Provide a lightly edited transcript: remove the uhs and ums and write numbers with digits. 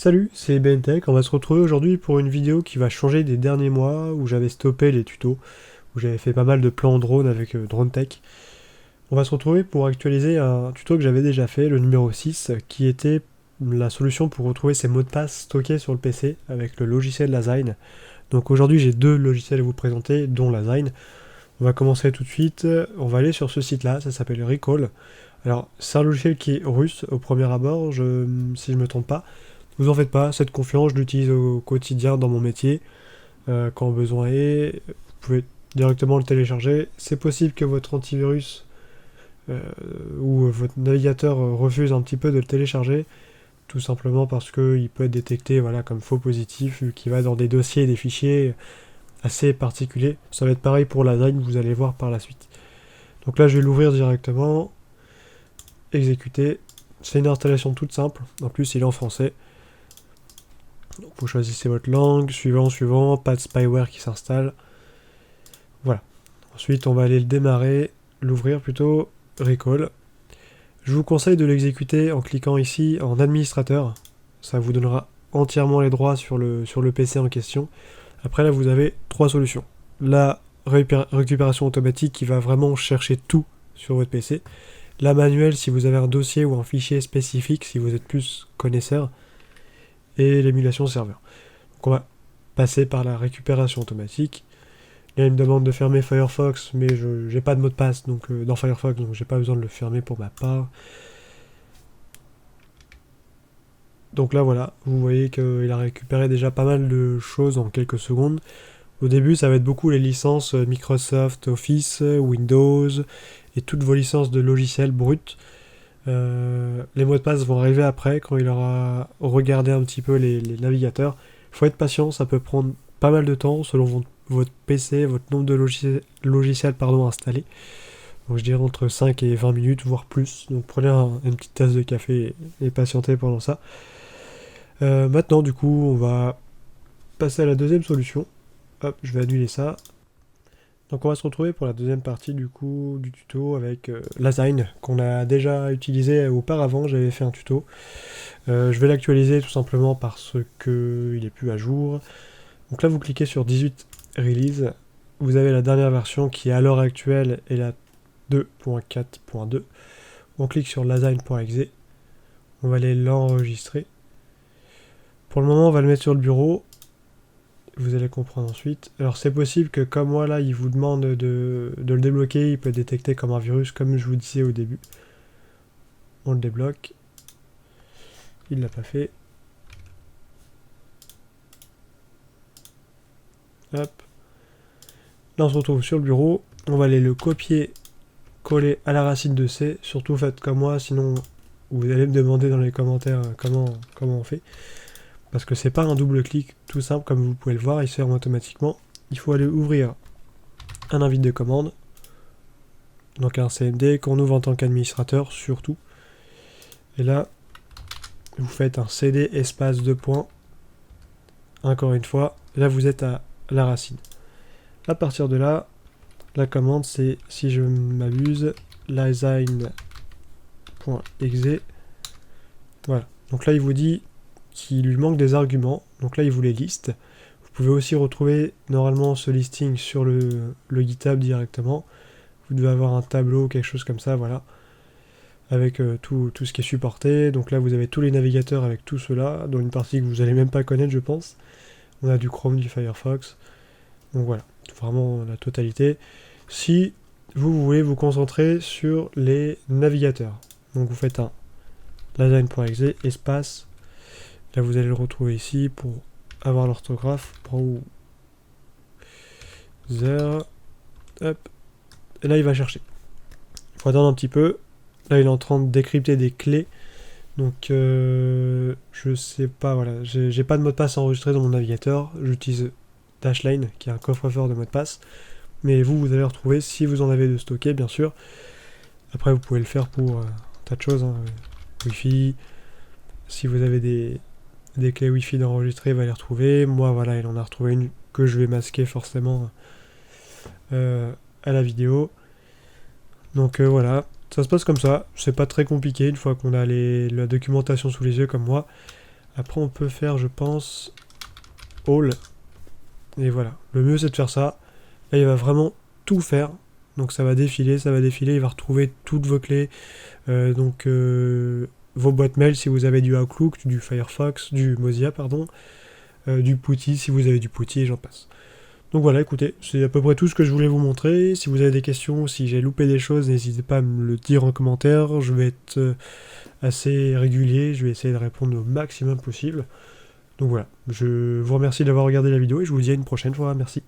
Salut, c'est BNTech, on va se retrouver aujourd'hui pour une vidéo qui va changer des derniers mois où j'avais stoppé les tutos, où j'avais fait pas mal de plans drone avec DroneTech. On va se retrouver pour actualiser un tuto que j'avais déjà fait, le numéro 6, qui était la solution pour retrouver ses mots de passe stockés sur le PC avec le logiciel Lazyne. Donc aujourd'hui j'ai deux logiciels à vous présenter, dont Lazyne. On va commencer tout de suite, on va aller sur ce site-là, ça s'appelle Recall. Alors c'est un logiciel qui est russe au premier abord, si je me trompe pas. Vous en faites pas, cette confiance, je l'utilise au quotidien dans mon métier. Quand besoin est, vous pouvez directement le télécharger. C'est possible que votre antivirus ou votre navigateur refuse un petit peu de le télécharger, tout simplement parce qu'il peut être détecté comme faux positif, vu qu'il va dans des dossiers et des fichiers assez particuliers. Ça va être pareil pour la Lazyne, vous allez voir par la suite. Donc là, je vais l'ouvrir directement, exécuter. C'est une installation toute simple, en plus il est en français. Donc vous choisissez votre langue, suivant, pas de spyware qui s'installe. Voilà. Ensuite, on va aller le démarrer, l'ouvrir plutôt, Recall. Je vous conseille de l'exécuter en cliquant ici en administrateur. Ça vous donnera entièrement les droits sur le PC en question. Après là, vous avez trois solutions. La récupération automatique qui va vraiment chercher tout sur votre PC. La manuelle si vous avez un dossier ou un fichier spécifique, si vous êtes plus connaisseur. Et l'émulation serveur. Donc on va passer par la récupération automatique. Là il me demande de fermer Firefox, mais je n'ai pas de mot de passe dans Firefox, donc j'ai pas besoin de le fermer pour ma part. Donc là voilà, vous voyez qu'il a récupéré déjà pas mal de choses en quelques secondes. Au début ça va être beaucoup les licences Microsoft Office, Windows et toutes vos licences de logiciels bruts. Les mots de passe vont arriver après quand il aura regardé un petit peu les navigateurs. Il faut être patient, ça peut prendre pas mal de temps selon votre PC, votre nombre de logiciels installés. Donc je dirais entre 5 et 20 minutes, voire plus. Donc prenez une petite tasse de café et patientez pendant ça. Maintenant du coup on va passer à la deuxième solution. Hop, je vais annuler ça. Donc on va se retrouver pour la deuxième partie du tuto avec Lazyne qu'on a déjà utilisé auparavant, j'avais fait un tuto. Je vais l'actualiser tout simplement parce qu'il est plus à jour. Donc là vous cliquez sur 18 Release, vous avez la dernière version qui à l'heure actuelle est la 2.4.2. On clique sur lazyne.exe, on va aller l'enregistrer. Pour le moment on va le mettre sur le bureau. Vous allez comprendre ensuite. Alors c'est possible que comme moi là, il vous demande de le débloquer, il peut être détecté comme un virus, comme je vous disais au début. On le débloque. Il l'a pas fait. Hop. Là on se retrouve sur le bureau. On va aller le copier, coller à la racine de C. Surtout faites comme moi, sinon vous allez me demander dans les commentaires comment on fait. Parce que c'est pas un double clic tout simple comme vous pouvez le voir, il se ferme automatiquement. Il faut aller ouvrir un invite de commande, donc un CMD qu'on ouvre en tant qu'administrateur surtout. Et là, vous faites un CD espace 2 points. Encore une fois, là vous êtes à la racine. À partir de là, la commande c'est, si je m'abuse, lazyne.exe. Voilà. Donc là il vous dit qu'il lui manque des arguments, donc là il vous les liste. Vous pouvez aussi retrouver normalement ce listing sur le GitHub directement. Vous devez avoir un tableau, quelque chose comme ça, voilà, avec tout ce qui est supporté. Donc là vous avez tous les navigateurs avec tout cela, dont une partie que vous n'allez même pas connaître je pense. On a du Chrome, du Firefox, donc voilà, vraiment la totalité. Si vous voulez vous concentrer sur les navigateurs, donc vous faites un lazyne.exe espace. Là, vous allez le retrouver ici pour avoir l'orthographe. Browser. Hop. Et là, il va chercher. Il faut attendre un petit peu. Là, il est en train de décrypter des clés. Donc, je sais pas, voilà. J'ai pas de mot de passe enregistré dans mon navigateur. J'utilise Dashlane, qui est un coffre-fort de mot de passe. Mais vous allez retrouver si vous en avez de stocké, bien sûr. Après, vous pouvez le faire pour un tas de choses. Wi-Fi. Si vous avez des clés Wi-Fi d'enregistrer, il va les retrouver. Moi, voilà, il en a retrouvé une que je vais masquer forcément à la vidéo. Donc voilà, ça se passe comme ça. C'est pas très compliqué une fois qu'on a la documentation sous les yeux comme moi. Après on peut faire, je pense, All. Et voilà, le mieux c'est de faire ça. Là il va vraiment tout faire. Donc ça va défiler, il va retrouver toutes vos clés. Vos boîtes mail si vous avez du Outlook, du Firefox, du Mozilla, pardon. Du Putty si vous avez du Putty et j'en passe. Donc voilà, écoutez, c'est à peu près tout ce que je voulais vous montrer. Si vous avez des questions, si j'ai loupé des choses, n'hésitez pas à me le dire en commentaire. Je vais être assez régulier, je vais essayer de répondre au maximum possible. Donc voilà, je vous remercie d'avoir regardé la vidéo et je vous dis à une prochaine fois. Merci.